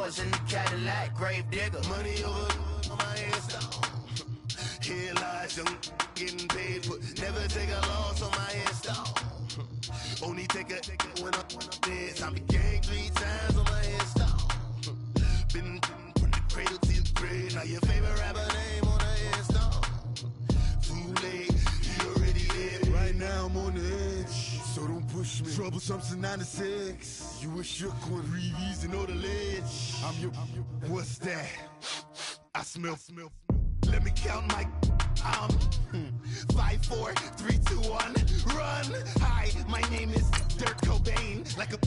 was in the Cadillac, grave digger. Money over on my headstone. Here lies young, getting paid, but never take a loss on my headstone. Only take a when I'm dead. Time to gang 3 times on my headstone. Been from the cradle to the grave. Now your favorite rapper name on the headstone. Too late, you already dead. Right now I'm on the edge, so don't push me. Troublesome to 96. You a shook one, breathe and know the ledge. I'm your. What's that? I smell. Let me count my. 5, 4, 3, 2, 1, run. Hi, my name is Dirk Cobain. Like a.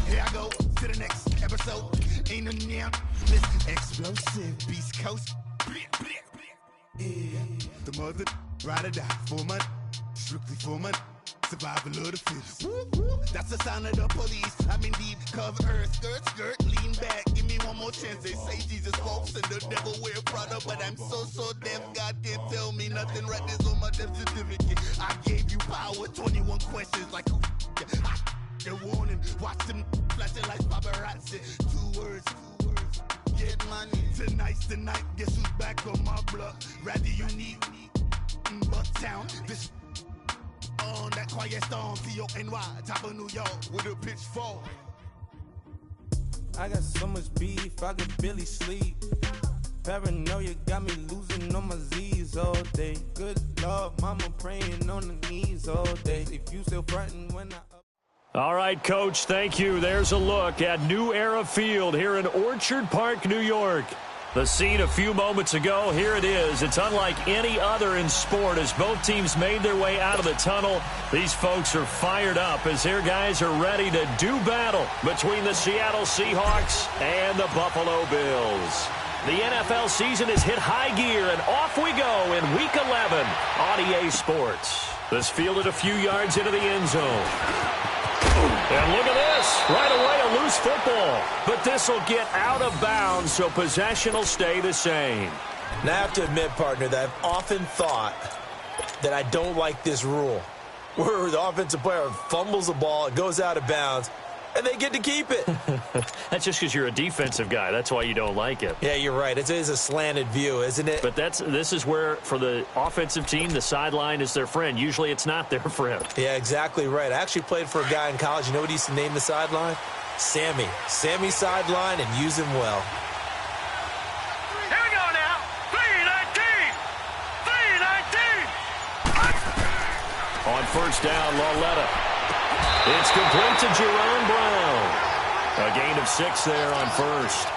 Here I go to the next episode. Ain't a damn this explosive Beast Coast. Yeah. The mother ride or die for my strictly for my survival of the fittest. That's the sound of the police. I'm in deep cover earth, skirt, lean back. Give me one more chance. They say Jesus walks and the devil wear Prada, but I'm so deaf. God can't tell me nothing. Right there's on my death certificate. I gave you power. 21 questions like a warning. Watch them flashing like paparazzi. 2 words. Get money. Tonight's the night. Guess who's back on my block? Rather you need Bucktown. This on that quiet storm. C-O-N-Y. Top of New York with a pitchfork. I got so much beef, I could barely sleep. Paranoia got me losing on my Z's all day. Good Lord, mama praying on the knees all day. If you still frontin' when I... All right, Coach, thank you. There's a look at New Era Field here in Orchard Park, New York. The scene a few moments ago, here it is. It's unlike any other in sport as both teams made their way out of the tunnel. These folks are fired up as their guys are ready to do battle between the Seattle Seahawks and the Buffalo Bills. The NFL season has hit high gear, and off we go in Week 11 on EA Sports. This fielded a few yards into the end zone. And look at this. Right away, a loose football. But this will get out of bounds, so possession will stay the same. Now, I have to admit, partner, that I've often thought that I don't like this rule, where the offensive player fumbles the ball, it goes out of bounds, and they get to keep it. That's just because you're a defensive guy. That's why you don't like it. Yeah, you're right. It is a slanted view, isn't it? But this is where, for the offensive team, the sideline is their friend. Usually it's not their friend. Yeah, exactly right. I actually played for a guy in college. You know what he used to name the sideline? Sammy. Sammy sideline, and use him well. Here we go now. 3-19. 3-19. On first down, Lauletta. It's complete to Jerome Brown. A gain of 6 there on first.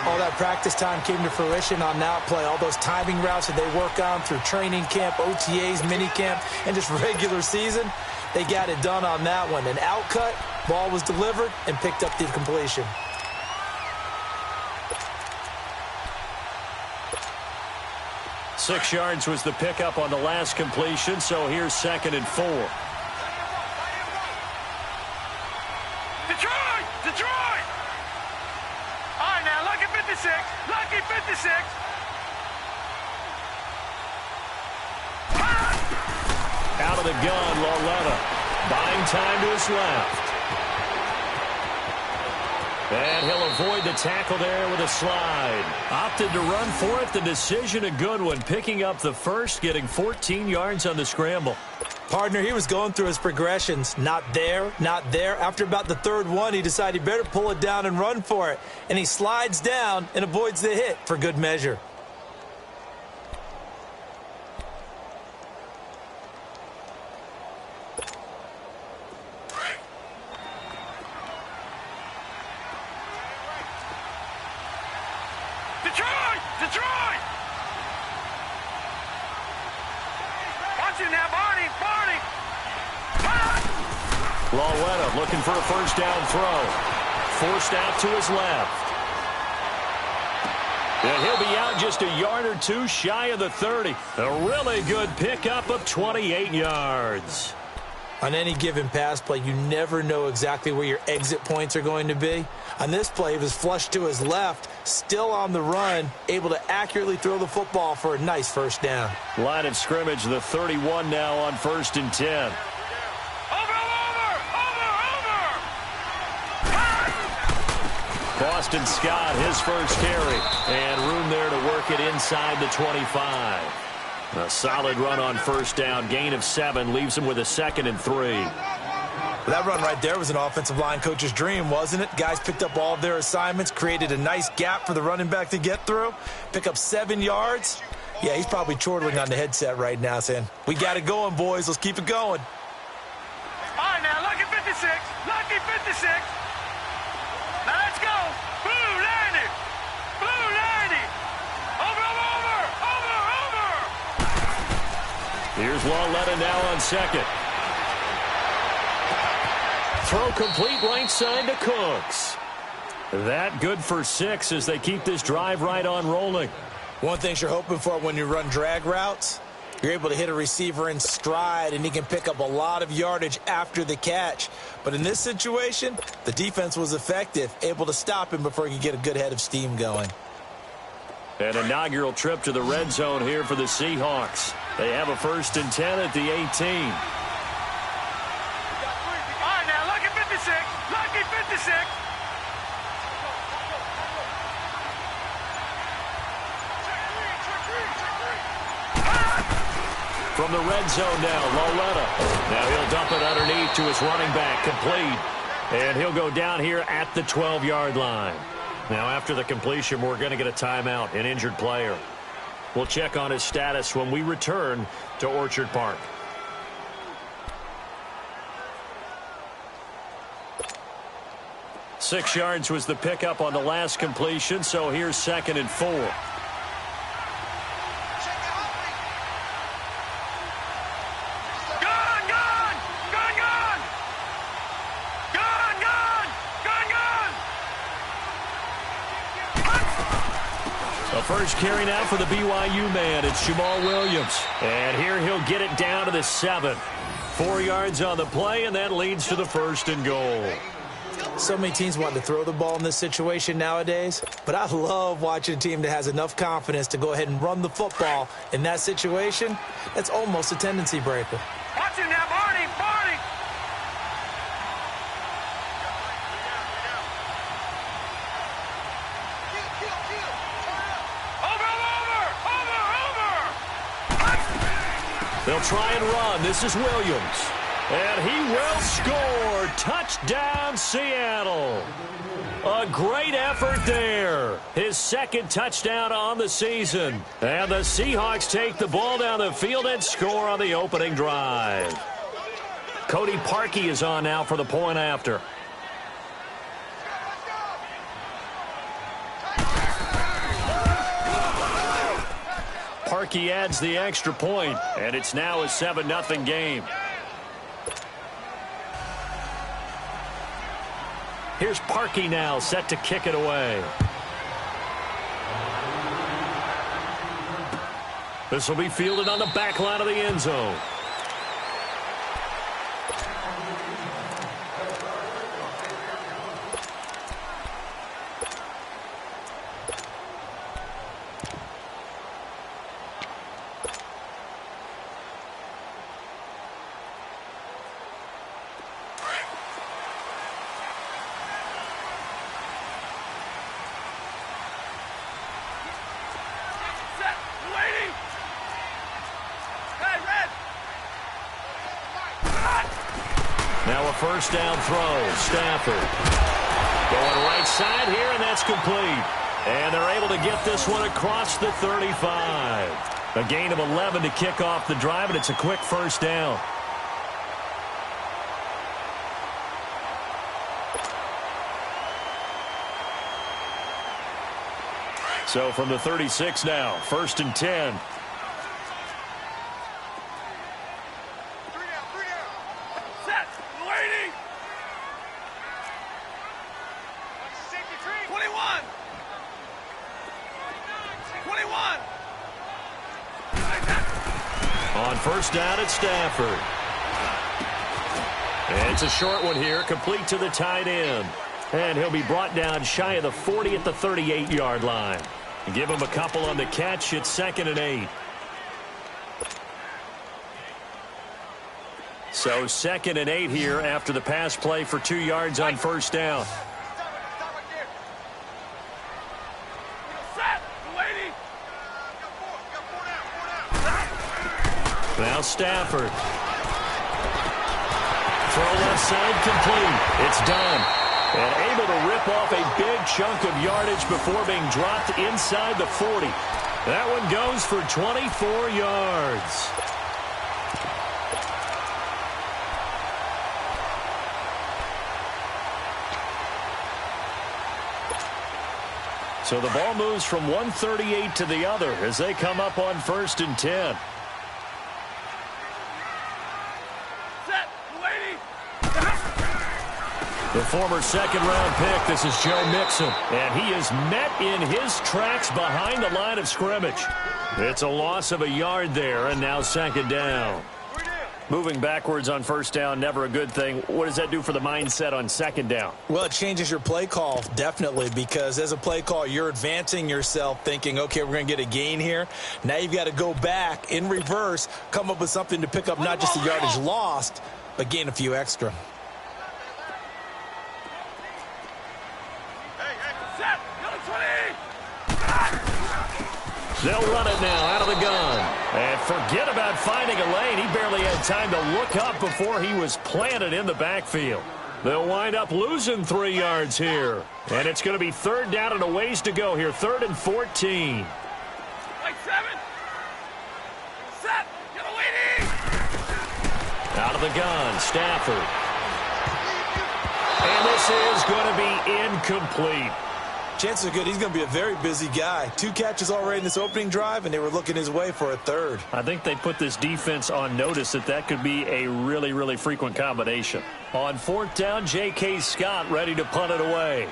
All that practice time came to fruition on that play. All those timing routes that they work on through training camp, OTAs, minicamp, and just regular season, they got it done on that one. An outcut, ball was delivered, and picked up the completion. Six yards was the pickup on the last completion, so here's 2nd and 4. Detroit! All right, now, lucky 56. Lucky 56. Out of the gun, Lauletta. Buying time to his left. And he'll avoid the tackle there with a slide. Opted to run for it. The decision a good one. Picking up the first, getting 14 yards on the scramble. Partner, he was going through his progressions. Not there, not there. After about the 3rd one, he decided he better pull it down and run for it. And he slides down and avoids the hit for good measure. Detroit! Watch it now, Barney! Lauletta looking for a first down throw. Forced out to his left. And he'll be out just a yard or two shy of the 30. A really good pickup of 28 yards. On any given pass play, you never know exactly where your exit points are going to be. On this play, he was flushed to his left, still on the run, able to accurately throw the football for a nice first down. Line of scrimmage, the 31 now on 1st and 10. Boston Scott, his first carry. And room there to work it inside the 25. A solid run on first down. Gain of 7 leaves him with a 2nd and 3. That run right there was an offensive line coach's dream, wasn't it? Guys picked up all of their assignments, created a nice gap for the running back to get through, pick up 7 yards. Yeah, he's probably chortling on the headset right now saying, we got it going, boys. Let's keep it going. All right, now, lucky 56. Lucky 56. Now, let's go. Blue 90. Blue 90. Over, over, over, over. Here's Lawletta now on 2nd. Throw complete right side to Cooks. That good for 6 as they keep this drive right on rolling. One thing you're hoping for when you run drag routes, you're able to hit a receiver in stride, and he can pick up a lot of yardage after the catch. But in this situation, the defense was effective, able to stop him before he could get a good head of steam going. An inaugural trip to the red zone here for the Seahawks. They have a 1st and 10 at the 18. All right, now, lucky 56. Lucky 56. From the red zone now, Lawletta. Now he'll dump it underneath to his running back, complete. And he'll go down here at the 12-yard line. Now after the completion, we're going to get a timeout, an injured player. We'll check on his status when we return to Orchard Park. Six yards was the pickup on the last completion, so here's 2nd and 4. First carry now for the BYU man. It's Jamal Williams. And here he'll get it down to the 7. 4 yards on the play, and that leads to the 1st and goal. So many teams want to throw the ball in this situation nowadays, but I love watching a team that has enough confidence to go ahead and run the football in that situation. That's almost a tendency breaker. Watch him now, Barney, Barney. They'll try and run. This is Williams. And he will score. Touchdown, Seattle. A great effort there. His 2nd touchdown on the season. And the Seahawks take the ball down the field and score on the opening drive. Cody Parkey is on now for the point after. Parkey adds the extra point, and it's now a 7-0 game. Here's Parkey now, set to kick it away. This will be fielded on the back line of the end zone. Now a first down throw. Stafford going right side here, and that's complete. And they're able to get this one across the 35. A gain of 11 to kick off the drive, and it's a quick first down. So from the 36 now, 1st and 10. First down at Stafford. And it's a short one here, complete to the tight end. And he'll be brought down shy of the 40 at the 38-yard line. Give him a couple on the catch. It's 2nd and 8. So 2nd and 8 here after the pass play for 2 yards on first down. Now Stafford. Throw left side complete. It's done. And able to rip off a big chunk of yardage before being dropped inside the 40. That one goes for 24 yards. So the ball moves from 138 to the other as they come up on 1st and 10. Set, lady. The former second-round pick, this is Joe Mixon, and he is met in his tracks behind the line of scrimmage. It's a loss of a yard there, and now 2nd down. Moving backwards on 1st down, never a good thing. What does that do for the mindset on 2nd down? Well, it changes your play call, definitely, because as a play call, you're advancing yourself thinking, okay, we're going to get a gain here. Now you've got to go back in reverse, come up with something to pick up not just the yardage lost, but gain a few extra. Set, go 20. They'll run it now out of the gun. And forget about finding a lane. He barely had time to look up before he was planted in the backfield. They'll wind up losing 3 yards here. And it's going to be 3rd down and a ways to go here. 3rd and 14. Like 7. Set, get a lady. Out of the gun, Stafford. And this is going to be incomplete. Chances are good he's going to be a very busy guy. 2 catches already in this opening drive, and they were looking his way for a 3rd. I think they put this defense on notice that could be a really, really frequent combination. On 4th down, J.K. Scott ready to punt it away.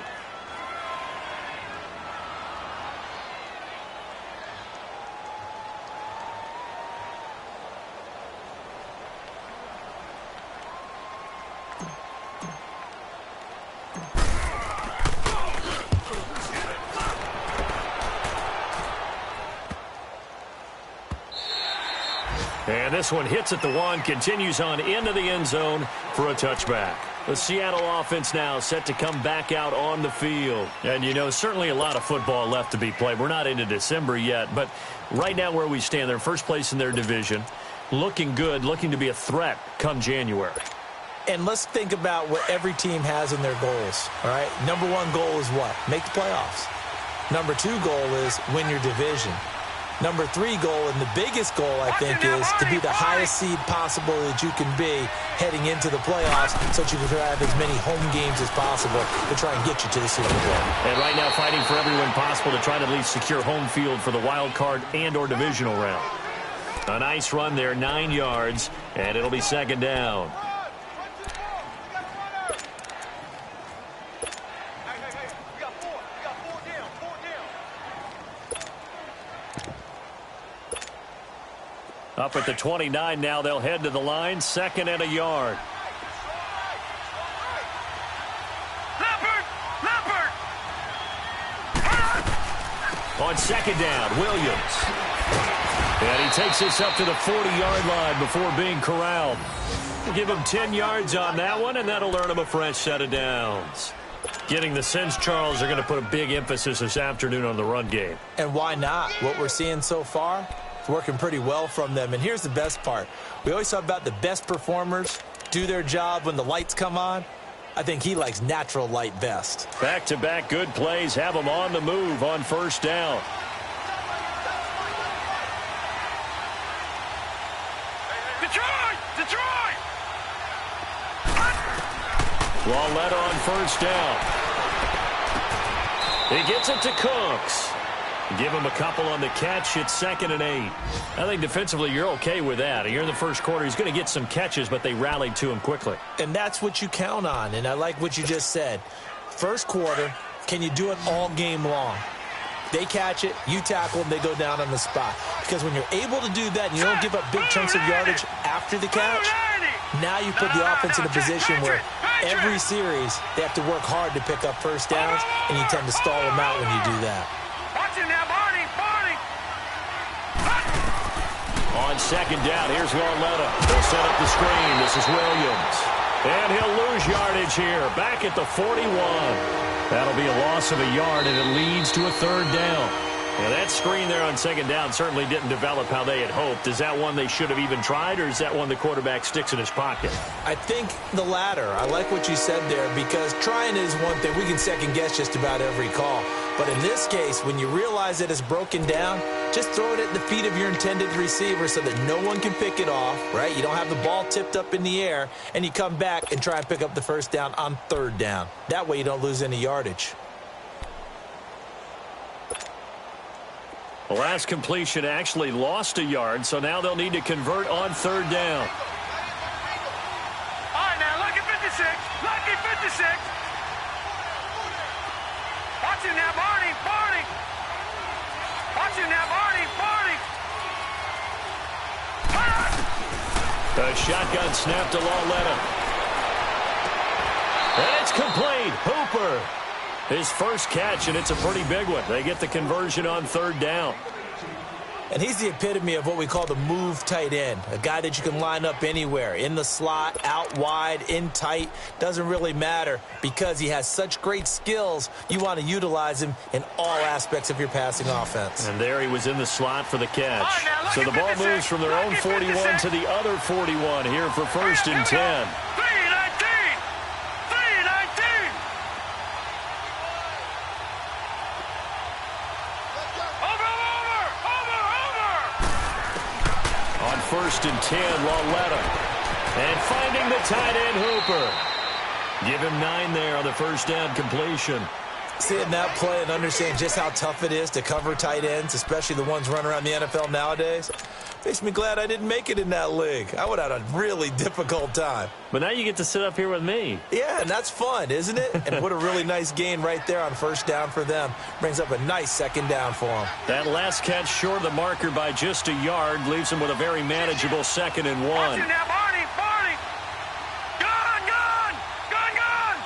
And this one hits at the 1, continues on into the end zone for a touchback. The Seattle offense now set to come back out on the field. And, you know, certainly a lot of football left to be played. We're not into December yet, but right now where we stand, they're first place in their division, looking good, looking to be a threat come January. And let's think about what every team has in their goals, all right? Number 1 goal is what? Make the playoffs. Number 2 goal is win your division. Number 3 goal, and the biggest goal, I think, is to be the highest seed possible that you can be heading into the playoffs so that you can have as many home games as possible to try and get you to the Super Bowl. And right now fighting for everyone possible to try to at least secure home field for the wild card and or divisional round. A nice run there, 9 yards, and it'll be 2nd down. Up at the 29 now, they'll head to the line, 2nd and a yard. Leopard! On 2nd down, Williams. And he takes this up to the 40-yard line before being corralled. We'll give him 10 yards on that one, and that'll earn him a fresh set of downs. Getting the sense, Charles, are going to put a big emphasis this afternoon on the run game. And why not? What we're seeing so far, it's working pretty well from them. And here's the best part. We always talk about the best performers do their job when the lights come on. I think he likes natural light best. Back-to-back good plays have him on the move on 1st down. Detroit! Walletta on 1st down. He gets it to Cooks. Give him a couple on the catch. It's 2nd and 8. I think defensively you're okay with that. Here in the first quarter, he's going to get some catches, but they rallied to him quickly. And that's what you count on, and I like what you just said. First quarter, can you do it all game long? They catch it, you tackle them, they go down on the spot. Because when you're able to do that and you don't give up big chunks of yardage after the catch, now you put the offense in a position where every series they have to work hard to pick up 1st downs, and you tend to stall them out when you do that. Watch him now, Barney! On 2nd down, here's Walletta. They'll set up the screen. This is Williams. And he'll lose yardage here. Back at the 41. That'll be a loss of a yard, and it leads to a 3rd down. Now, that screen there on second down certainly didn't develop how they had hoped. Is that one they should have even tried, or is that one the quarterback sticks in his pocket? I think the latter. I like what you said there, because trying is one thing. We can second-guess just about every call. But in this case, when you realize that it's broken down, just throw it at the feet of your intended receiver so that no one can pick it off, right? You don't have the ball tipped up in the air, and you come back and try and pick up the first down on third down. That way you don't lose any yardage. The last completion actually lost a yard, so now they'll need to convert on third down. All right, now, lucky 56. Lucky 56. Watch him now, Barney. Barney. Watch him now, Barney. Barney. The shotgun snap to Lauletta. And it's complete. Hooper. His first catch, and it's a pretty big one. They get the conversion on third down. And he's the epitome of what we call the move tight end, a guy that you can line up anywhere, in the slot, out wide, in tight. Doesn't really matter because he has such great skills. You want to utilize him in all aspects of your passing offense. And there he was in the slot for the catch. So the ball moves from their own 41 to the other 41 here for first and 10. First and 10, Lauletta. And finding the tight end, Hooper. Give him 9 there on the first down completion. Seeing that play and understand just how tough it is to cover tight ends, especially the ones running around the NFL nowadays, makes me glad I didn't make it in that league. I would have had a really difficult time. But now you get to sit up here with me. Yeah, and that's fun, isn't it? And what a really nice gain right there on first down for them. Brings up a nice second down for them. That last catch short of the marker by just a yard leaves them with a very manageable 2nd and 1. Watch it now, Barney. Barney. Gone, gone. Gone, gone.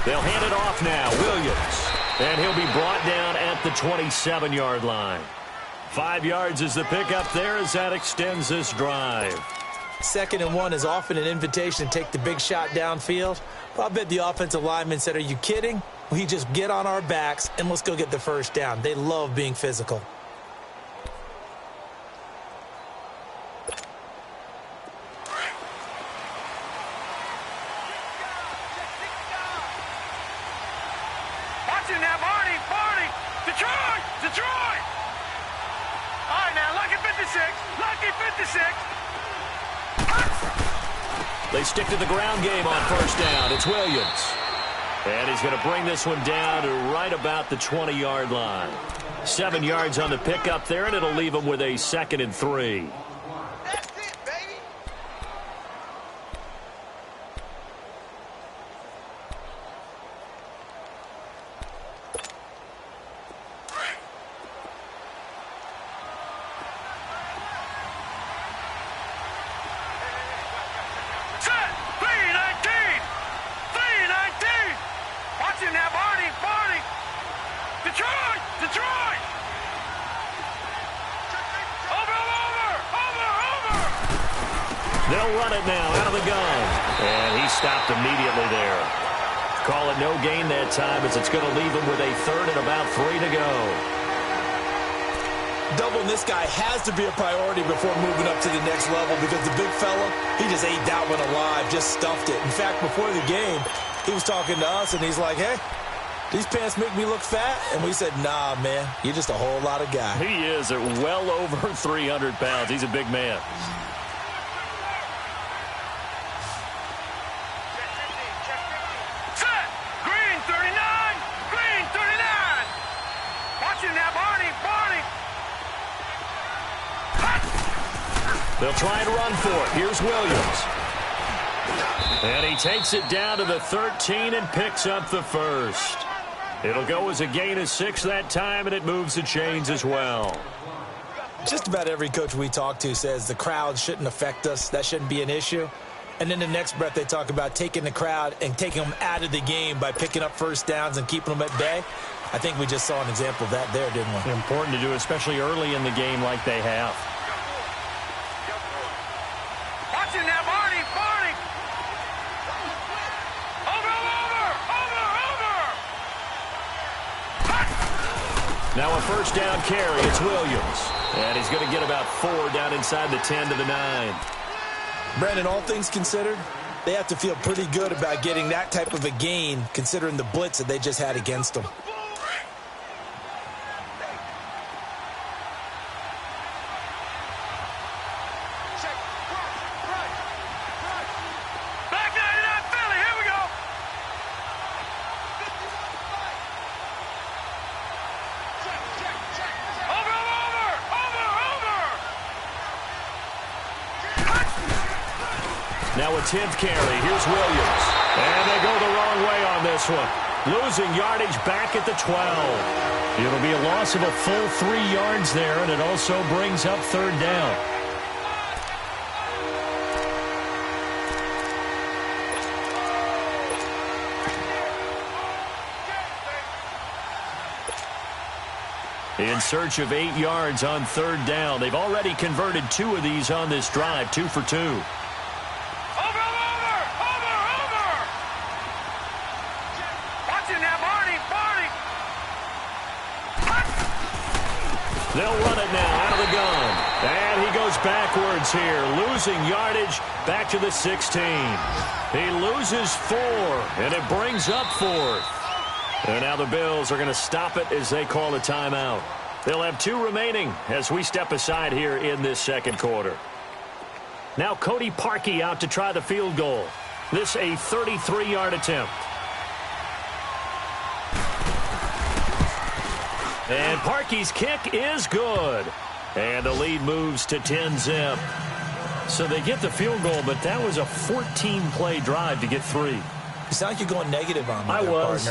They'll hand it off now. Williams. And he'll be brought down at the 27-yard line. 5 yards is the pickup there as that extends this drive. 2nd and 1 is often an invitation to take the big shot downfield. Well, I bet the offensive lineman said, are you kidding? We just get on our backs and let's go get the first down. They love being physical. Watch it now, Barney. Barney. Detroit. Detroit. All right, now, lucky 56. Lucky 56. They stick to the ground game on first down. It's Williams. And he's going to bring this one down to right about the 20-yard line. 7 yards on the pickup there, and it'll leave him with a 2nd and 3. That's it, baby. Set. 319. 319. Watch him now, Barney. Barney. Detroit. Detroit. Over, over, over, over. They'll run it now out of the gun. And he stopped immediately there. Call it no gain that time as it's going to leave him with a 3rd and about 3 to go. Doubling this guy has to be a priority before moving up to the next level because the big fella, he just ate that one alive, just stuffed it. In fact, before the game, he was talking to us, and he's like, hey, these pants make me look fat? And we said, nah, man, you're just a whole lot of guy. He is at well over 300 pounds. He's a big man. Set. Green 39. Green 39. Watch him now, Barney. Barney. They'll try and run for it. Here's Williams. And he takes it down to the 13 and picks up the first. It'll go as a gain of 6 that time, and it moves the chains as well. Just about every coach we talk to says the crowd shouldn't affect us. That shouldn't be an issue. And then the next breath they talk about taking the crowd and taking them out of the game by picking up first downs and keeping them at bay. I think we just saw an example of that there, didn't we? Important to do, especially early in the game like they have. Watch him now, Barney. Barney. Over, over, over, over. Now a first down carry. It's Williams. And he's going to get about 4 down inside the 10 to the 9. Brandon, all things considered, they have to feel pretty good about getting that type of a gain considering the blitz that they just had against them. Now a 10th carry. Here's Williams. And they go the wrong way on this one. Losing yardage back at the 12. It'll be a loss of a full 3 yards there, and it also brings up 3rd down. In search of 8 yards on 3rd down. They've already converted 2 of these on this drive, 2 for 2. They'll run it now out of the gun. And he goes backwards here, losing yardage back to the 16. He loses 4, and it brings up 4th. And now the Bills are going to stop it as they call a timeout. They'll have 2 remaining as we step aside here in this second quarter. Now Cody Parkey out to try the field goal. This a 33-yard attempt. And Parkey's kick is good. And the lead moves to 10-zip. So they get the field goal, but that was a 14-play drive to get 3. You sound like you're going negative on me, I was.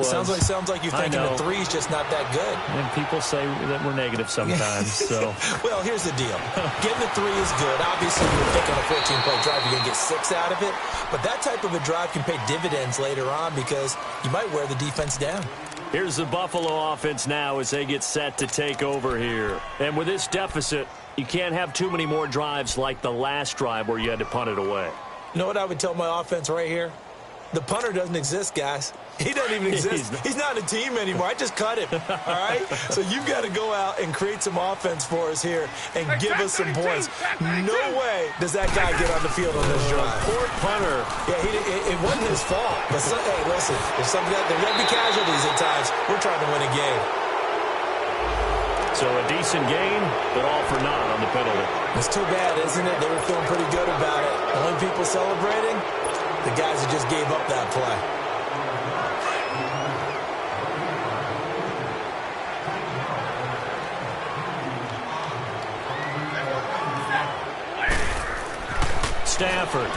Sounds like you're thinking the 3's just not that good. And people say that we're negative sometimes. So, well, here's the deal. Getting the 3 is good. Obviously, you're thinking a 14-play drive, you're going to get 6 out of it. But that type of a drive can pay dividends later on because you might wear the defense down. Here's the Buffalo offense now as they get set to take over here. And with this deficit, you can't have too many more drives like the last drive where you had to punt it away. You know what I would tell my offense right here? The punter doesn't exist, guys. He doesn't even exist. He's not a team anymore. I just cut him, all right? So you've got to go out and create some offense for us here and give us some points. No way does that guy get on the field on this drive. Poor punter. Yeah, it wasn't his fault. But, hey, listen, there's going to be casualties at times. We're trying to win a game. So a decent gain, but all for naught on the penalty. It's too bad, isn't it? They were feeling pretty good about it. The only people celebrating, the guys who just gave up that play. Stafford.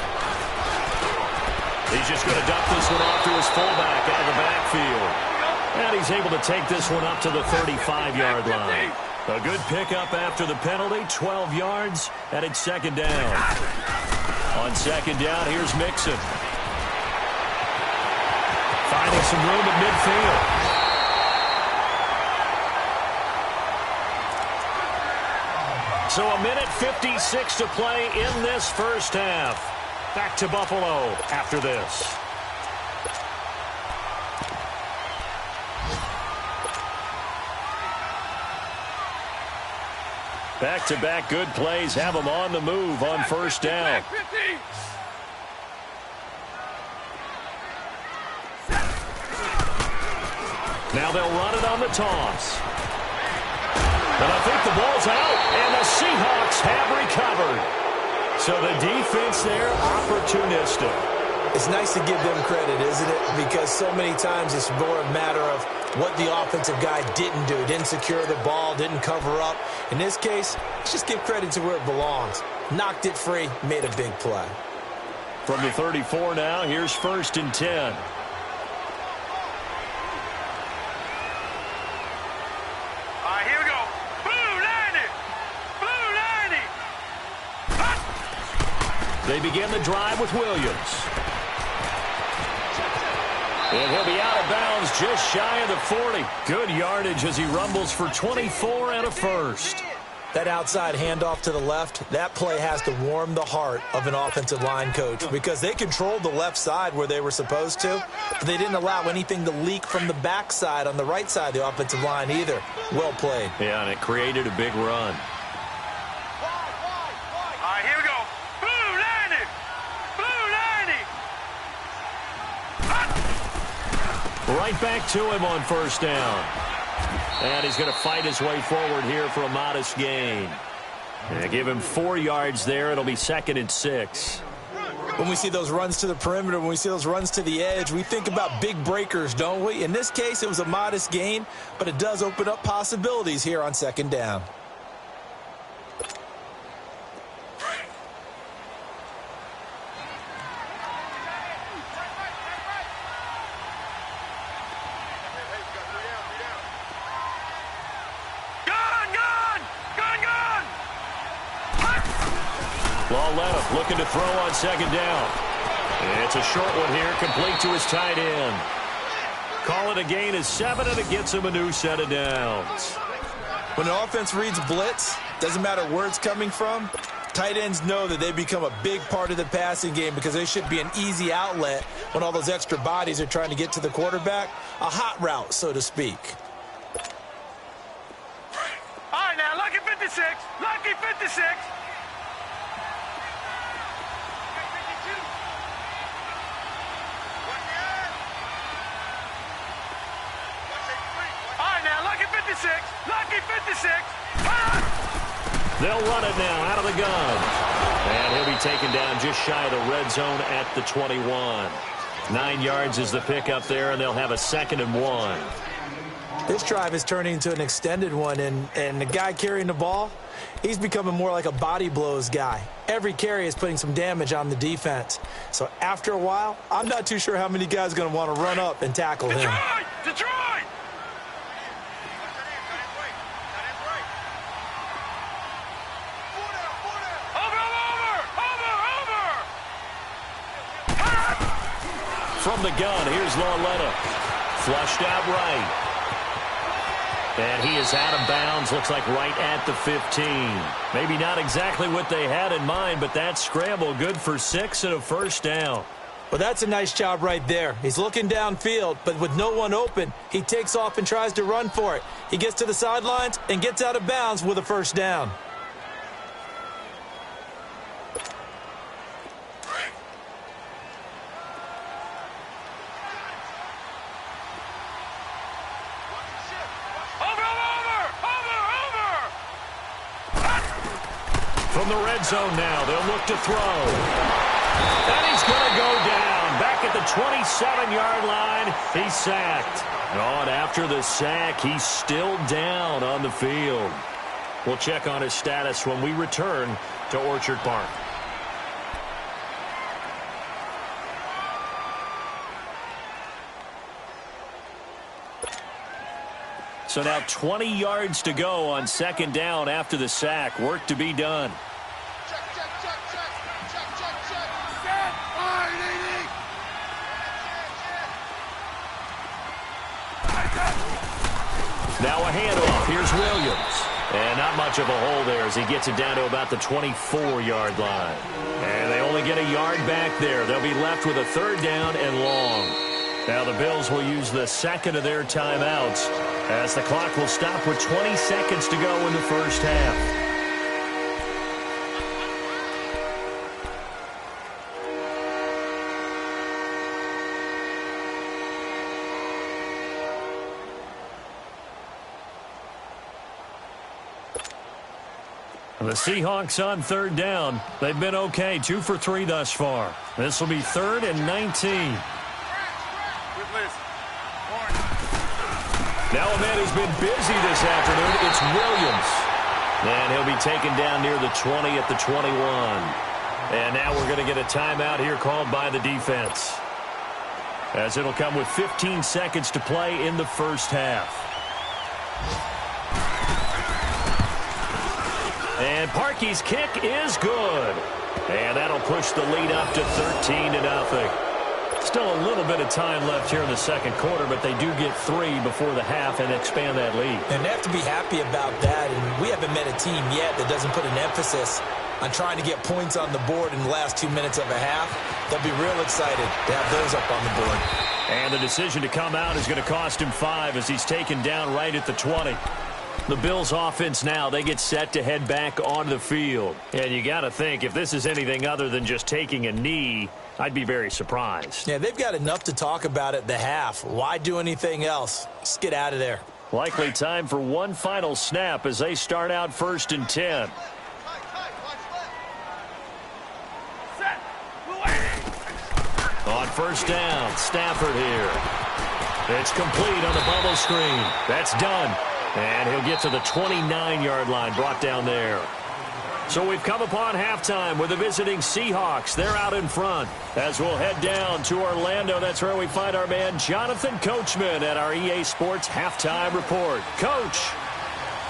He's just going to dump this one off to his fullback out of the backfield. And he's able to take this one up to the 35-yard line. A good pickup after the penalty, 12 yards, and it's 2nd down. On 2nd down, here's Mixon. Finding some room at midfield. So a minute 56 to play in this first half. Back to Buffalo after this. Back-to-back good plays have them on the move on first down. Now they'll run it on the toss. And I think the ball's out, and the Seahawks have recovered. So the defense there, opportunistic. It's nice to give them credit, isn't it? Because so many times it's more a matter of what the offensive guy didn't do. Didn't secure the ball, didn't cover up. In this case, let's just give credit to where it belongs. Knocked it free, made a big play. From the 34 now, here's 1st and 10. Here we go. Blue 90. They begin the drive with Williams. And he'll be out of bounds just shy of the 40. Good yardage as he rumbles for 24 and a first. That outside handoff to the left, that play has to warm the heart of an offensive line coach because they controlled the left side where they were supposed to, but they didn't allow anything to leak from the backside on the right side of the offensive line either. Well played. Yeah, and it created a big run. All right, here we go. Blue, Lanny! Blue, Lanny! Right back to him on first down. And he's going to fight his way forward here for a modest gain. And give him 4 yards there. It'll be 2nd and 6. When we see those runs to the perimeter, when we see those runs to the edge, we think about big breakers, don't we? In this case, it was a modest gain, but it does open up possibilities here on 2nd down. Looking to throw on 2nd down. It's a short one here, complete to his tight end. Call it a gain of 7, and it gets him a new set of downs. When an offense reads blitz, doesn't matter where it's coming from, tight ends know that they become a big part of the passing game because they should be an easy outlet when all those extra bodies are trying to get to the quarterback. A hot route, so to speak. All right, now, lucky 56. Lucky 56. Lucky 56. They'll run it now out of the gun. And he'll be taken down just shy of the red zone at the 21. 9 yards is the pickup there, and they'll have a 2nd and 1. This drive is turning into an extended one, and the guy carrying the ball, he's becoming more like a body blows guy. Every carry is putting some damage on the defense. So after a while, I'm not too sure how many guys are going to want to run up and tackle him. Detroit! From the gun, here's Lauletta. Flushed out right. And he is out of bounds, looks like right at the 15. Maybe not exactly what they had in mind, but that scramble good for 6 and a first down. Well, that's a nice job right there. He's looking downfield, but with no one open, he takes off and tries to run for it. He gets to the sidelines and gets out of bounds with a first down. From the red zone now, they'll look to throw. And he's going to go down. Back at the 27-yard line, he's sacked. And after the sack, he's still down on the field. We'll check on his status when we return to Orchard Park. So now 20 yards to go on 2nd down after the sack. Work to be done. Now a handoff. Here's Williams. And not much of a hole there as he gets it down to about the 24-yard line. And they only get a yard back there. They'll be left with a 3rd down and long. Now the Bills will use the 2nd of their timeouts as the clock will stop with 20 seconds to go in the first half. The Seahawks on 3rd down. They've been okay, 2 for 3 thus far. This will be 3rd and 19. Now a man who's been busy this afternoon, it's Williams. And he'll be taken down near the 20 at the 21. And now we're going to get a timeout here called by the defense, as it'll come with 15 seconds to play in the first half. And Parkey's kick is good. And that'll push the lead up to 13-0. Still a little bit of time left here in the second quarter, but they do get 3 before the half and expand that lead. And they have to be happy about that. And we haven't met a team yet that doesn't put an emphasis on trying to get points on the board in the last 2 minutes of a half. They'll be real excited to have those up on the board. And the decision to come out is going to cost him 5 as he's taken down right at the 20. The Bills offense now, they get set to head back onto the field. And you got to think, if this is anything other than just taking a knee, I'd be very surprised. Yeah, they've got enough to talk about at the half. Why do anything else? Just get out of there. Likely time for one final snap as they start out 1st and 10. On 1st down, Stafford here. It's complete on the bubble screen. That's done. And he'll get to the 29-yard line, brought down there. So we've come upon halftime with the visiting Seahawks. They're out in front. As we'll head down to Orlando, that's where we find our man Jonathan Coachman at our EA Sports Halftime Report. Coach,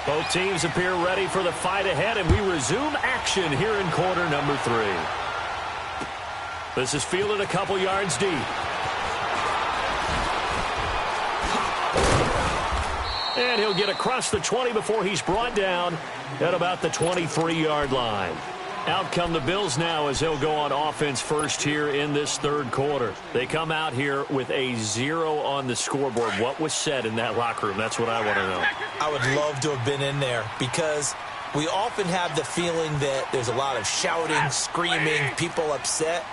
both teams appear ready for the fight ahead, and we resume action here in quarter number 3. This is fielded a couple yards deep. And he'll get across the 20 before he's brought down at about the 23-yard line. Out come the Bills now as they'll go on offense first here in this third quarter. They come out here with a 0 on the scoreboard. What was said in that locker room? That's what I want to know. I would love to have been in there because we often have the feeling that there's a lot of shouting, screaming, people upset.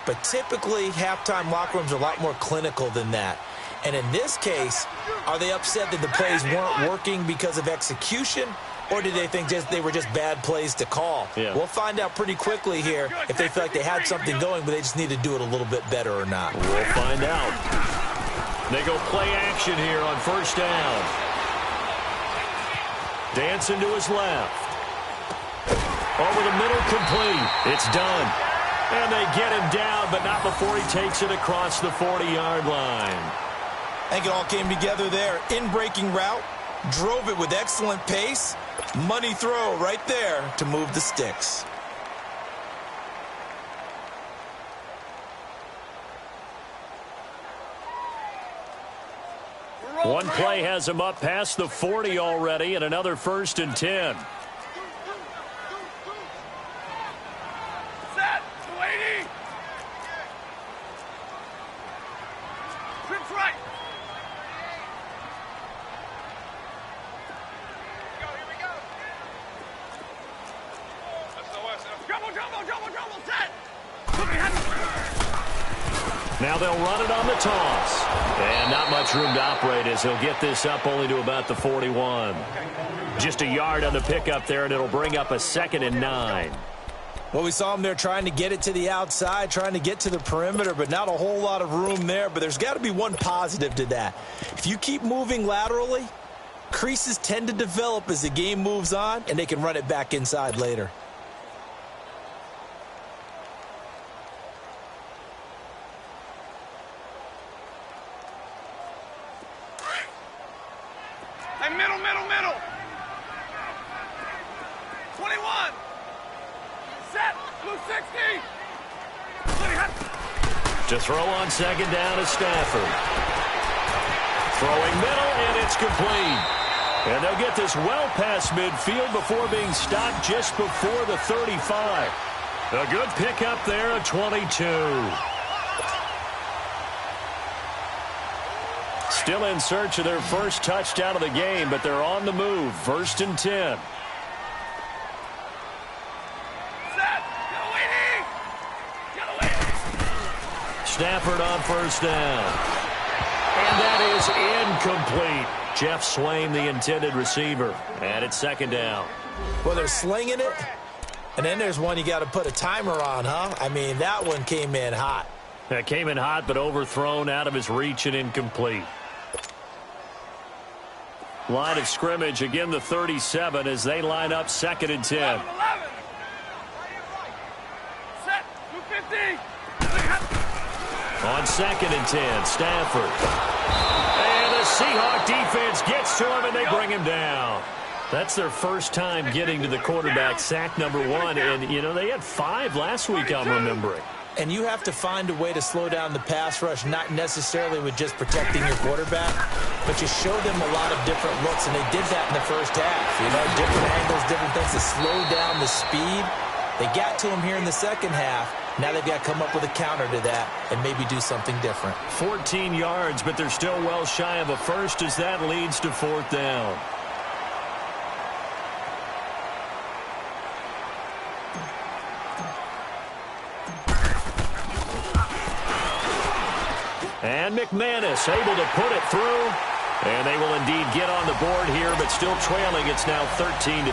But typically, halftime locker rooms are a lot more clinical than that. And in this case, are they upset that the plays weren't working because of execution, or did they think they were just bad plays to call? Yeah. We'll find out pretty quickly here if they feel like they had something going, but they just need to do it a little bit better or not. We'll find out. They go play action here on 1st down. Dancing to his left. Over the middle, complete. It's done. And they get him down, but not before he takes it across the 40-yard line. I think it all came together there. In-breaking route, drove it with excellent pace. Money throw right there to move the sticks. One play has him up past the 40 already, and another 1st and 10. Set. 280. Trips right. Here we go. Double, set. Now they'll run it on the toss. And not much room to operate as he'll get this up only to about the 41. Just a yard on the pickup there, and it'll bring up a 2nd and 9. Well, we saw him there trying to get it to the outside, trying to get to the perimeter, but not a whole lot of room there. But there's got to be one positive to that. If you keep moving laterally, creases tend to develop as the game moves on, and they can run it back inside later. Hey, middle. 21. Set. Blue 60. To throw on 2nd down is Stafford. Throwing middle, and it's complete. And they'll get this well past midfield before being stopped just before the 35. A good pickup there at 22. Still in search of their first touchdown of the game, but they're on the move. 1st and 10. Stafford on 1st down. And that is incomplete. Jeff Swain, the intended receiver. And it's 2nd down. Well, they're slinging it, and then there's one you got to put a timer on, huh? I mean, that one came in hot. That came in hot, but overthrown out of his reach and incomplete. Line of scrimmage, again the 37 as they line up 2nd and 10. 11. Set. 250. On 2nd and 10, Stafford. And the Seahawk defense gets to him, and they bring him down. That's their first time getting to the quarterback, sack number 1. And, you know, they had 5 last week, I'm remembering. And you have to find a way to slow down the pass rush, not necessarily with just protecting your quarterback, but you show them a lot of different looks, and they did that in the first half. You know, different angles, different things to slow down the speed. They got to him here in the second half. Now they've got to come up with a counter to that and maybe do something different. 14 yards, but they're still well shy of a first as that leads to fourth down. And McManus able to put it through. And they will indeed get on the board here, but still trailing. It's now 13-3.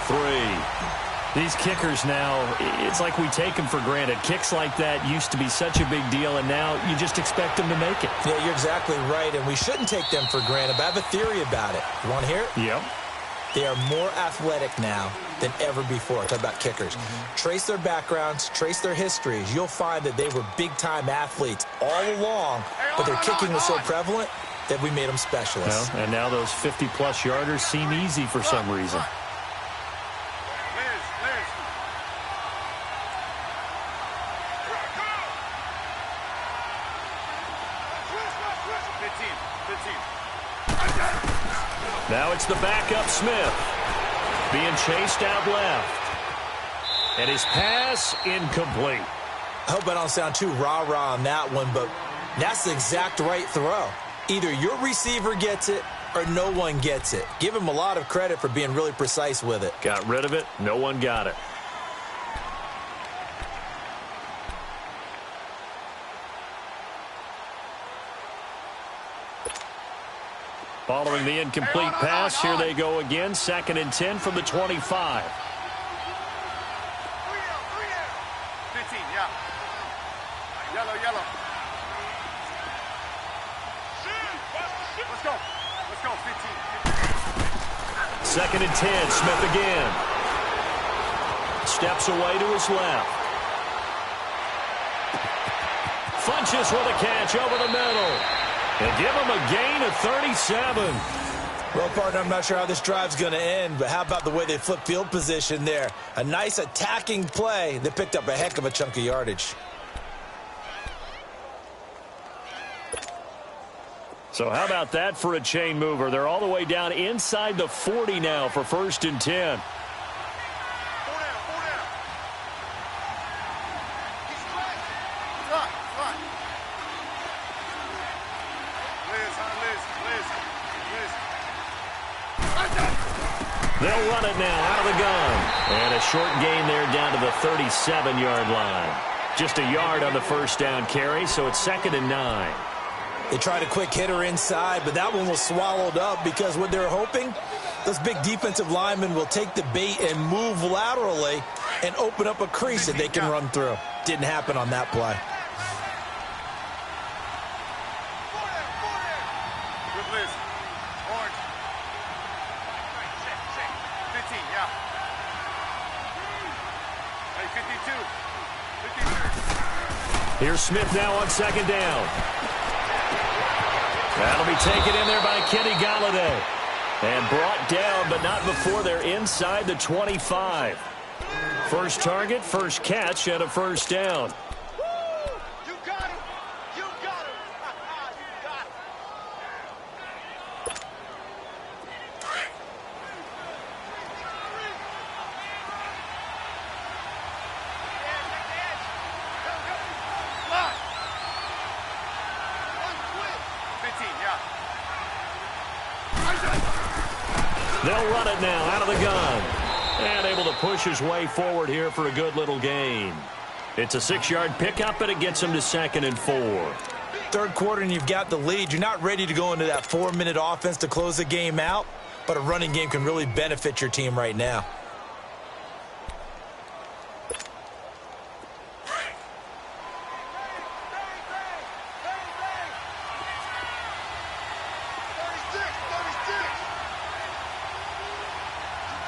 These kickers now, it's like we take them for granted. Kicks like that used to be such a big deal, and now you just expect them to make it. Yeah, you're exactly right, and we shouldn't take them for granted, but I have a theory about it. You want to hear it? Yep. They are more athletic now than ever before. Talk about kickers. Trace their backgrounds, trace their histories. You'll find that they were big-time athletes all along, but their kicking was so prevalent that we made them specialists. Well, and now those 50-plus yarders seem easy for some reason. Now it's the backup Smith being chased out left. And his pass incomplete. I hope I don't sound too rah-rah on that one, but that's the exact right throw. Either your receiver gets it or no one gets it. Give him a lot of credit for being really precise with it. Got rid of it. No one got it. Following the incomplete pass, here they go again. 2nd and 10 from the 25. 15, yeah. Yellow. Let's go. 15. 2nd and 10, Smith again. Steps away to his left. Funches with a catch over the middle. And give him a gain of 37. Well, partner, I'm not sure how this drive's going to end, but how about the way they flip field position there? A nice attacking play that picked up a heck of a chunk of yardage. So how about that for a chain mover? They're all the way down inside the 40 now for 1st and 10. They'll run it now out of the gun. And a short gain there down to the 37-yard line. Just a yard on the first down carry, so it's 2nd and 9. They tried a quick hitter inside, but that one was swallowed up because what they're hoping, those big defensive linemen will take the bait and move laterally and open up a crease that they can run through. Didn't happen on that play. Here's Smith now on 2nd down. That'll be taken in there by Kenny Galladay. And brought down, but not before they're inside the 25. First target, first catch, and a first down. You got him. You got him. You got him. They'll run it now out of the gun. And able to push his way forward here for a good little gain. It's a 6-yard pickup, and it gets him to 2nd and 4. Third quarter, and you've got the lead. You're not ready to go into that 4-minute offense to close the game out, but a running game can really benefit your team right now.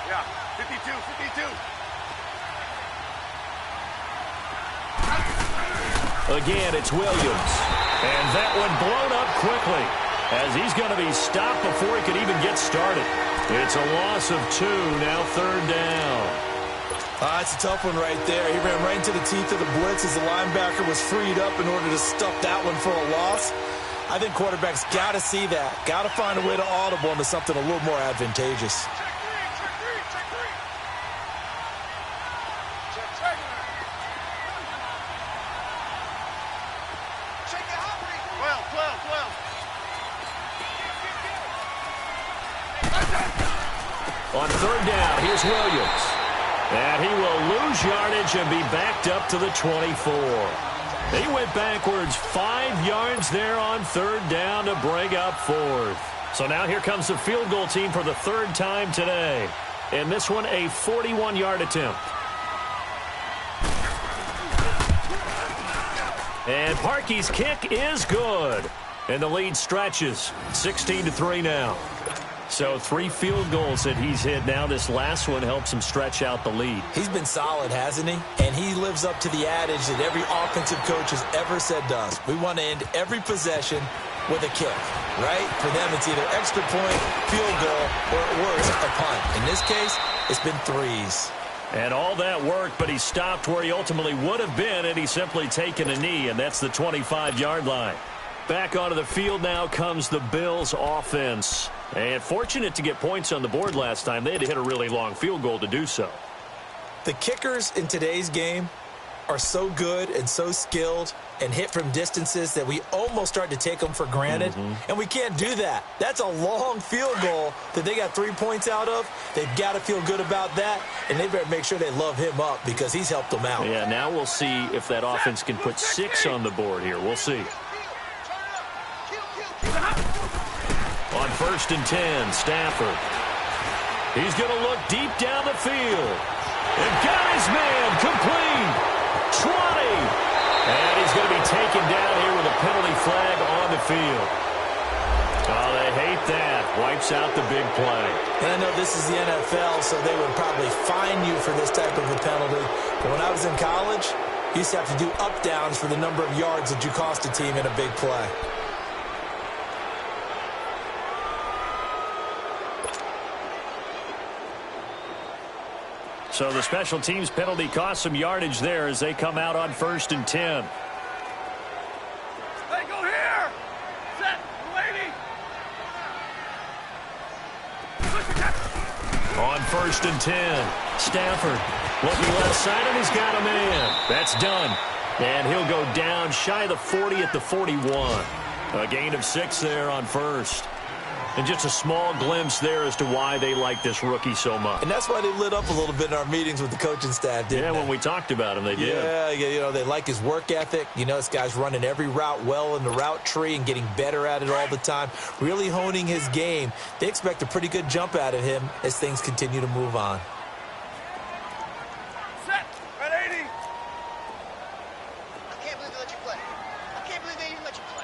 Yeah, 52. Again, it's Williams. And that one blown up quickly as he's going to be stopped before he could even get started. It's a loss of 2, now 3rd down. That's a tough one right there. He ran right into the teeth of the blitz as the linebacker was freed up in order to stuff that one for a loss. I think quarterbacks got to see that. Got to find a way to audible into something a little more advantageous. On third down, here's Williams. And he will lose yardage and be backed up to the 24. He went backwards 5 yards there on third down to bring up fourth. So now here comes the field goal team for the third time today. And this one, a 41-yard attempt. And Parkey's kick is good. And the lead stretches 16-3 now. So 3 field goals that he's hit now. This last one helps him stretch out the lead. He's been solid, hasn't he? And he lives up to the adage that every offensive coach has ever said to us. We want to end every possession with a kick, right? For them, it's either extra point, field goal, or at worst, a punt. In this case, it's been 3s. And all that work, but he stopped where he ultimately would have been, and he's simply taken a knee, and that's the 25-yard line. Back onto the field now comes the Bills offense. And fortunate to get points on the board last time. They had to hit a really long field goal to do so. The kickers in today's game are so good and so skilled and hit from distances that we almost start to take them for granted. And we can't do that. That's a long field goal that they got 3 points out of. They've got to feel good about that, and they better make sure they love him up because he's helped them out. Yeah, now we'll see if that offense can put 6 on the board here. We'll see. On 1st and 10, Stafford. He's going to look deep down the field. And got his man complete. 20. And he's going to be taken down here with a penalty flag on the field. Oh, they hate that. Wipes out the big play. And I know this is the NFL, so they would probably fine you for this type of a penalty. But when I was in college, you used to have to do up-downs for the number of yards that you cost a team in a big play. So the special teams penalty cost some yardage there as they come out on 1st and 10. Hey, go here! Set, lady! On 1st and 10, Stafford looking left side, and he's got a man. That's done. And he'll go down shy of the 40 at the 41. A gain of 6 there on 1st. And just a small glimpse there as to why they like this rookie so much. And that's why they lit up a little bit in our meetings with the coaching staff, didn't they? When we talked about him, they did. Yeah, you know, they like his work ethic. You know, this guy's running every route well in the route tree and getting better at it all the time, really honing his game. They expect a pretty good jump out of him as things continue to move on. Set, at 80! I can't believe they let you play. I can't believe they even let you play.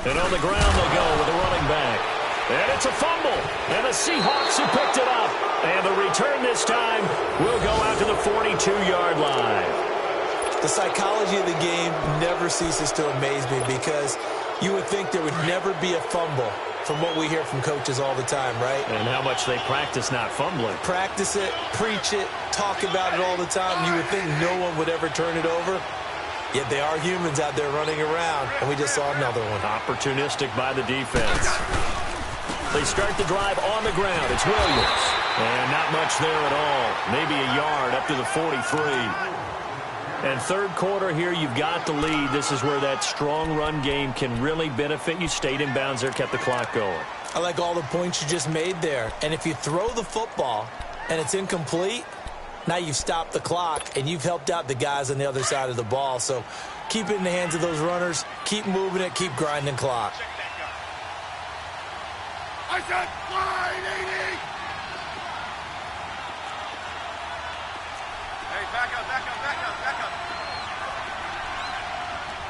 And on the ground they'll go with a running back. And it's a fumble. And the Seahawks have picked it up. And the return this time will go out to the 42-yard line. The psychology of the game never ceases to amaze me because you would think there would never be a fumble from what we hear from coaches all the time, right? And how much they practice not fumbling. Practice it, preach it, talk about it all the time. You would think no one would ever turn it over. Yet they are humans out there running around, and we just saw another one. Opportunistic by the defense. They start the drive on the ground. It's Williams. And not much there at all. Maybe a yard up to the 43. And third quarter here, you've got the lead. This is where that strong run game can really benefit you. Stayed in bounds there, kept the clock going. I like all the points you just made there. And if you throw the football and it's incomplete, now you've stopped the clock, and you've helped out the guys on the other side of the ball. So keep it in the hands of those runners. Keep moving it. Keep grinding clock. I said line 80! Hey, back up, back up, back up, back up.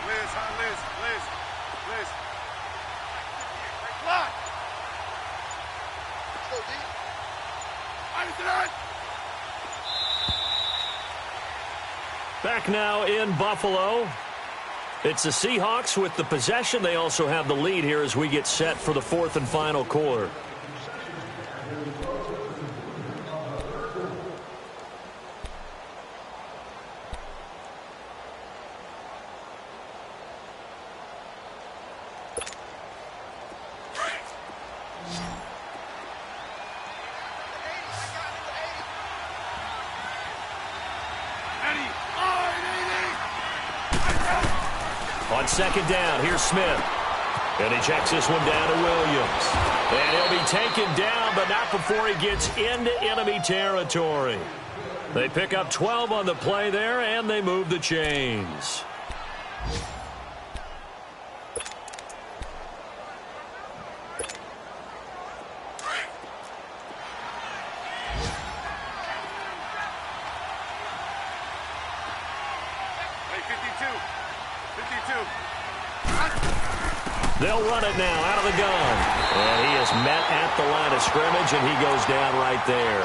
Liz, huh, Liz. Clock! Let's go, D. I understand! Back now in Buffalo. It's the Seahawks with the possession. They also have the lead here as we get set for the 4th and final quarter. on second down. Here's Smith. And he checks this one down to Williams. And he'll be taken down, but not before he gets into enemy territory. They pick up 12 on the play there, and they move the chains. They'll run it now out of the gun. And he is met at the line of scrimmage, and he goes down right there.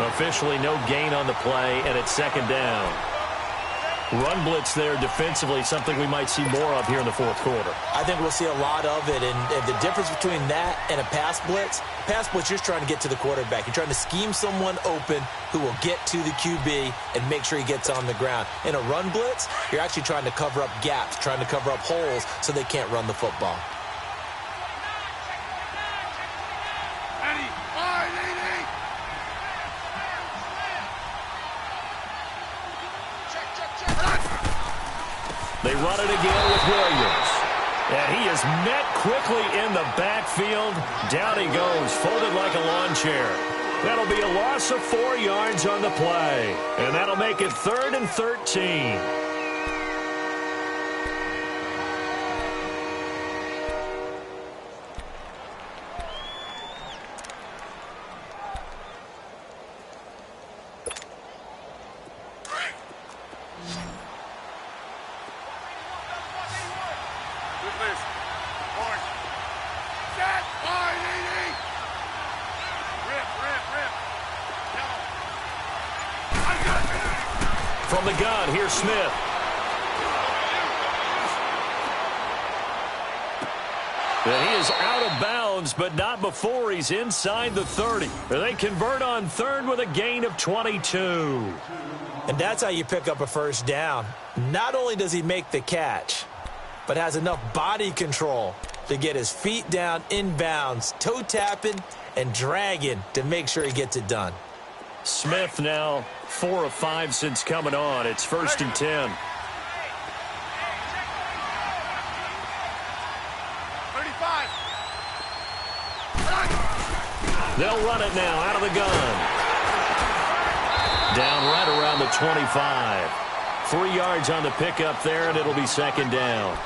Officially no gain on the play, and it's second down. Run blitz there defensively, something we might see more of here in the fourth quarter. I think we'll see a lot of it, and the difference between that and a pass blitz, you're just trying to get to the quarterback. You're trying to scheme someone open who will get to the QB and make sure he gets on the ground. In a run blitz, you're actually trying to cover up gaps, trying to cover up holes so they can't run the football. They run it again with Williams. And he is met quickly in the backfield. Down he goes, folded like a lawn chair. That'll be a loss of 4 yards on the play. And that'll make it 3rd and 13. From the gun, here's Smith. And he is out of bounds, but not before he's inside the 30. They convert on 3rd with a gain of 22. And that's how you pick up a first down. Not only does he make the catch, but has enough body control to get his feet down inbounds, toe tapping and dragging to make sure he gets it done. Smith now 4 of 5 since coming on. It's 1st and 10. 35. They'll run it now out of the gun. Down right around the 25. 3 yards on the pickup there, and it'll be second down.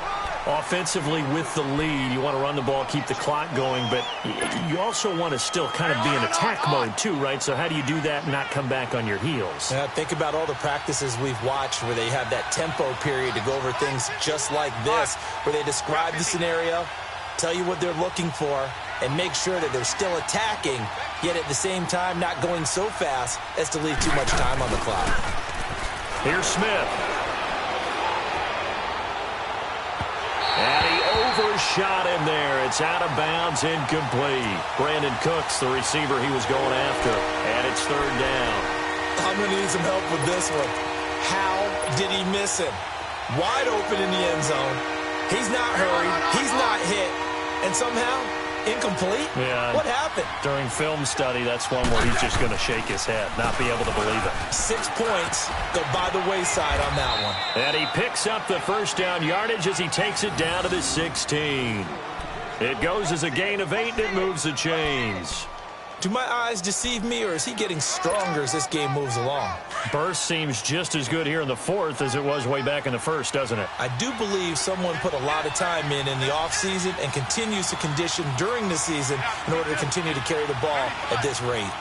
Offensively with the lead, you want to run the ball, keep the clock going, but you also want to still kind of be in attack mode too, right? So how do you do that and not come back on your heels? Yeah, think about all the practices we've watched where they have that tempo period to go over things just like this, where they describe the scenario, tell you what they're looking for, and make sure that they're still attacking, yet at the same time not going so fast as to leave too much time on the clock. Here's Smith. And he overshot him there. It's out of bounds, incomplete. Brandon Cooks, the receiver he was going after, and it's 3rd down. I'm going to need some help with this one. How did he miss him? Wide open in the end zone. He's not hurried. He's not hit. And somehow, incomplete? Yeah. What happened? During film study, that's one where he's just going to shake his head, not be able to believe it. 6 points go by the wayside on that one. And he picks up the first down yardage as he takes it down to the 16. It goes as a gain of 8, and it moves the chains. Do my eyes deceive me, or is he getting stronger as this game moves along? Burst seems just as good here in the 4th as it was way back in the 1st, doesn't it? I do believe someone put a lot of time in the offseason and continues to condition during the season in order to continue to carry the ball at this rate.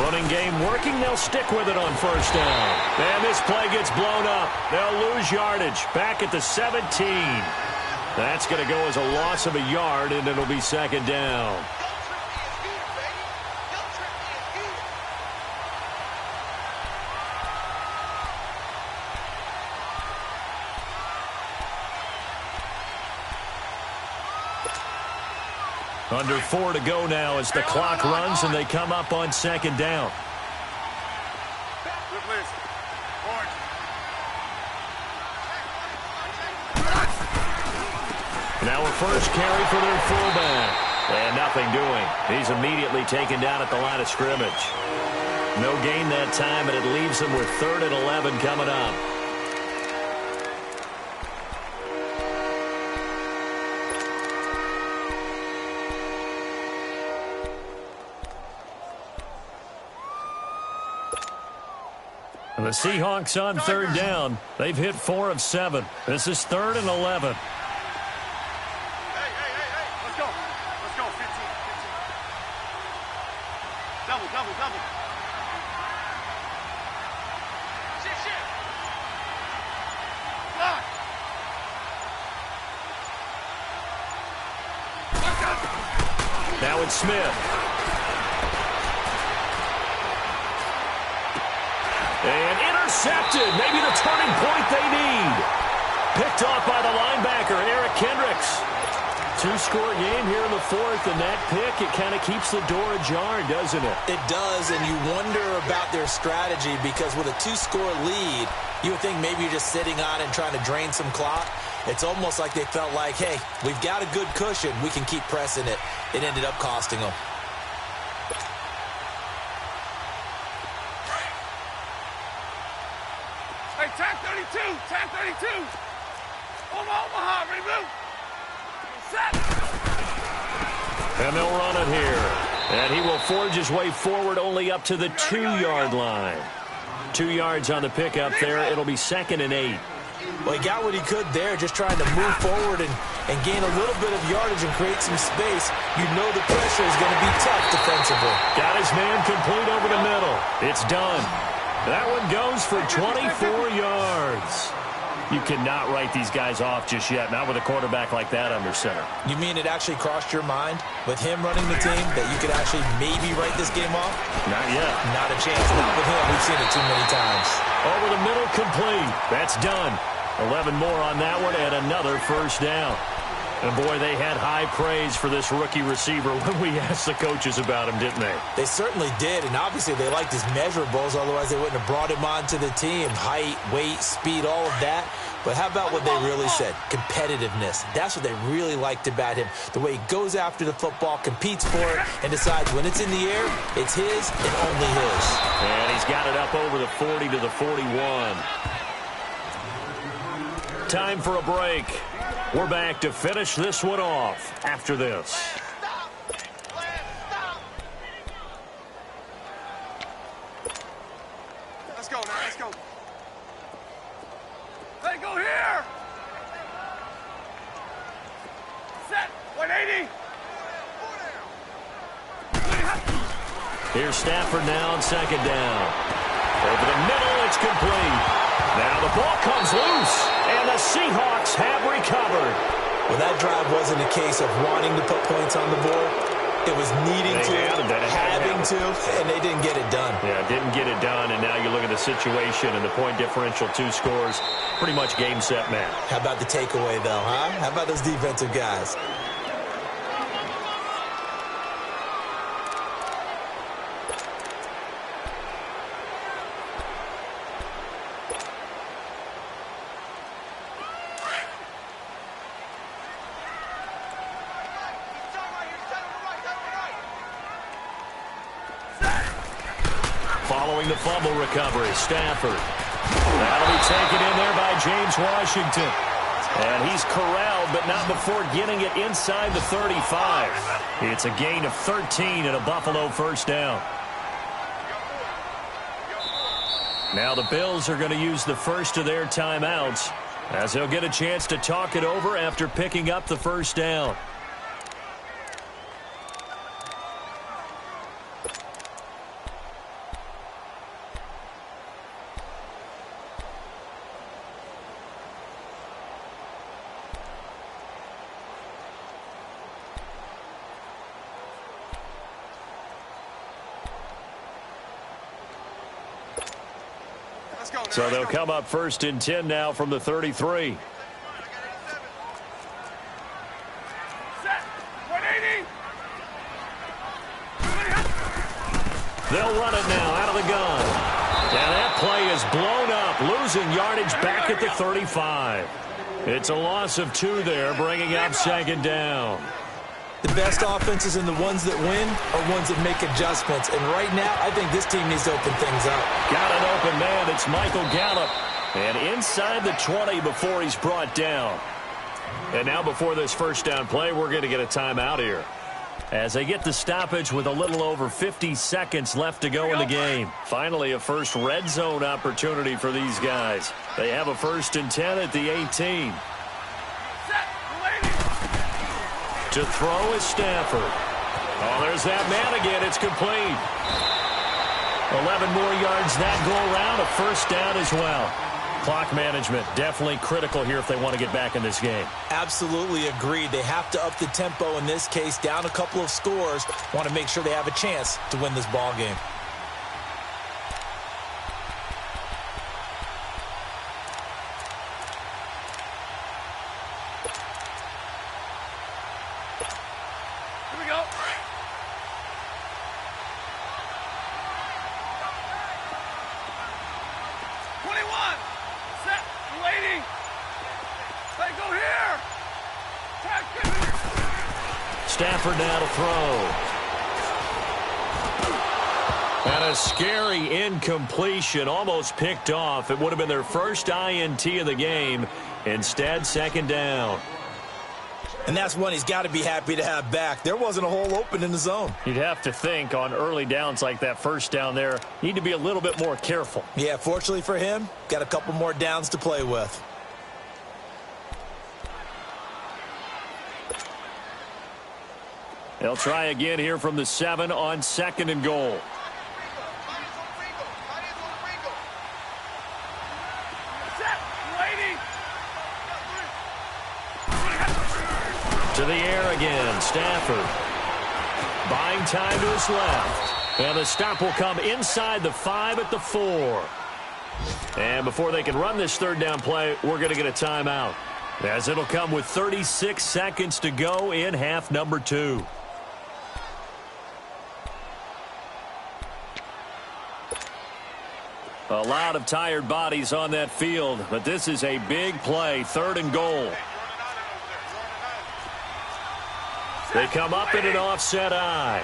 Running game working. They'll stick with it on first down. And this play gets blown up. They'll lose yardage back at the 17. That's going to go as a loss of a yard, and it'll be second down. Under 4 to go now as the clock runs, and they come up on second down. Now a first carry for their fullback. And nothing doing. He's immediately taken down at the line of scrimmage. No gain that time, and it leaves them with 3rd and 11 coming up. The Seahawks on third down. They've hit 4 of 7. This is 3rd and 11. Hey. Let's go. 15. Double. Shit. Block. Now it's Smith. And intercepted. Maybe the turning point they need. Picked off by the linebacker, Eric Kendricks. 2-score game here in the 4th, and that pick, it kind of keeps the door ajar, doesn't it? It does, and you wonder about their strategy because with a 2-score lead, you would think maybe you're just sitting on it and trying to drain some clock. It's almost like they felt like, hey, we've got a good cushion. We can keep pressing it. It ended up costing them. Hey, tag 32. Omaha, ready, blue. Set. And they'll run it here. And he will forge his way forward only up to the 2-yard line. 2 yards on the pickup there. It'll be 2nd and 8. Well, he got what he could there, just trying to move forward and gain a little bit of yardage and create some space. You know the pressure is going to be tough defensively. Got his man complete over the middle. It's done. That one goes for 24 yards. You cannot write these guys off just yet, not with a quarterback like that under center. You mean it actually crossed your mind with him running the team that you could actually maybe write this game off? Not yet. Not a chance. Not with him. We've seen it too many times. Over the middle, complete. That's done. 11 more on that one and another first down. And, boy, they had high praise for this rookie receiver when we asked the coaches about him, didn't they? They certainly did, and obviously they liked his measurables, otherwise they wouldn't have brought him onto the team. Height, weight, speed, all of that. But how about what they really said? Competitiveness. That's what they really liked about him. The way he goes after the football, competes for it, and decides when it's in the air, it's his and only his. And he's got it up over the 40 to the 41. Time for a break. We're back to finish this one off after this. Stop! Let's go, man. Let's go. Let it go here. Set. 180. Here's Stafford now on 2nd down. Over the middle, it's complete. Now the ball comes loose, and the Seahawks have recovered. Well, that drive wasn't a case of wanting to put points on the board. It was needing to, having to, and they didn't get it done. Yeah, didn't get it done, and now you look at the situation and the point differential, 2 scores, pretty much game, set, match. How about the takeaway, though, huh? How about those defensive guys? Following the fumble recovery, Stafford. That'll be taken in there by James Washington. And he's corralled, but not before getting it inside the 35. It's a gain of 13 and a Buffalo first down. Now the Bills are going to use the first of their timeouts as they'll get a chance to talk it over after picking up the first down. So they'll come up 1st and 10 now from the 33. They'll run it now out of the gun. And that play is blown up, losing yardage back at the 35. It's a loss of 2 there, bringing up 2nd down. The best offenses and the ones that win are ones that make adjustments. And right now, I think this team needs to open things up. Got an open man. It's Michael Gallup. And inside the 20 before he's brought down. And now before this first down play, we're going to get a timeout here. as they get the stoppage with a little over 50 seconds left to go in the game. Finally, a first red zone opportunity for these guys. They have a 1st and 10 at the 18. To throw is Stafford. Oh, there's that man again. It's complete. 11 more yards that go around, a 1st down as well. Clock management definitely critical here if they want to get back in this game. Absolutely agreed. They have to up the tempo in this case, down a couple of scores. Want to make sure they have a chance to win this ball game. Here we go. Stafford now to throw. And a scary incompletion, almost picked off. It would have been their first INT of the game. Instead, 2nd down. And that's one he's got to be happy to have back. There wasn't a hole open in the zone. You'd have to think on early downs like that 1st down there, need to be a little bit more careful. Yeah, fortunately for him, got a couple more downs to play with. They'll try again here from the 7 on 2nd and goal. To the air again, Stafford. Buying time to his left. And the stop will come inside the 5 at the 4. And before they can run this 3rd down play, we're going to get a timeout, as it'll come with 36 seconds to go in half number 2. A lot of tired bodies on that field, but this is a big play, 3rd and goal. They come up in an offset eye.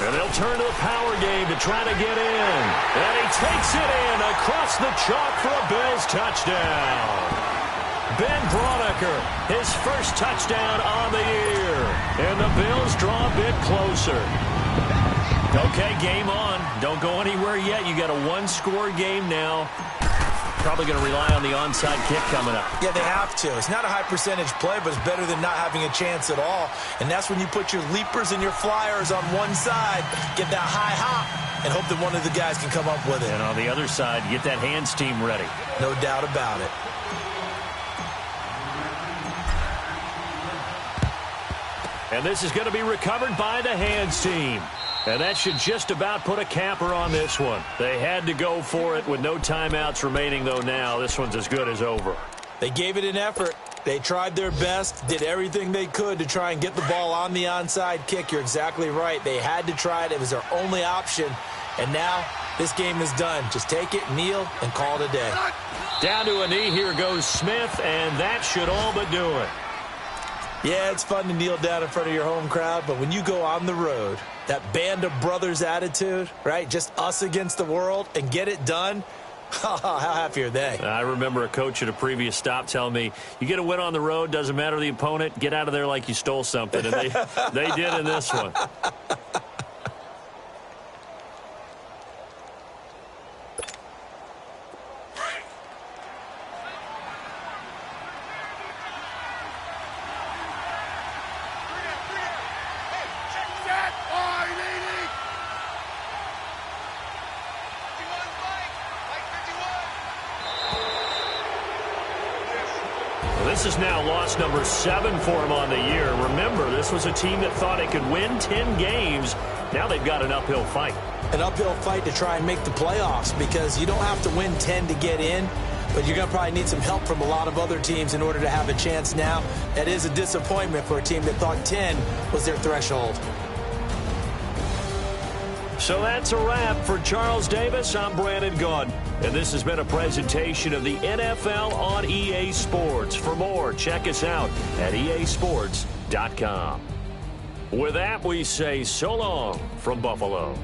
And they'll turn to the power game to try to get in. And he takes it in across the chalk for a Bills touchdown. Ben Braunecker, his first touchdown on the year. And the Bills draw a bit closer. Okay, game on. Don't go anywhere yet. You got a 1-score game now. Probably going to rely on the onside kick coming up. Yeah, they have to. It's not a high percentage play, but it's better than not having a chance at all. And that's when you put your leapers and your flyers on one side, get that high hop, and hope that one of the guys can come up with it. And on the other side, get that hands team ready. No doubt about it. And this is going to be recovered by the hands team. And that should just about put a capper on this one. They had to go for it with no timeouts remaining, though now. This one's as good as over. They gave it an effort. They tried their best, did everything they could to try and get the ball on the onside kick. You're exactly right. They had to try it. It was their only option. And now this game is done. Just take it, kneel, and call it a day. Down to a knee. Here goes Smith, and that should all but do it. Yeah, it's fun to kneel down in front of your home crowd, but when you go on the road, that band of brothers attitude, right? Just us against the world and get it done. How happy are they? I remember a coach at a previous stop telling me, you get a win on the road, doesn't matter the opponent, get out of there like you stole something. And they did in this one. This is now loss number 7 for him on the year. Remember, this was a team that thought it could win 10 games. Now they've got an uphill fight. An uphill fight to try and make the playoffs, because you don't have to win 10 to get in, but you're going to probably need some help from a lot of other teams in order to have a chance now. That is a disappointment for a team that thought 10 was their threshold. So that's a wrap for Charles Davis. I'm Brandon Gaudin, and this has been a presentation of the NFL on EA Sports. For more, check us out at easports.com. With that, we say so long from Buffalo.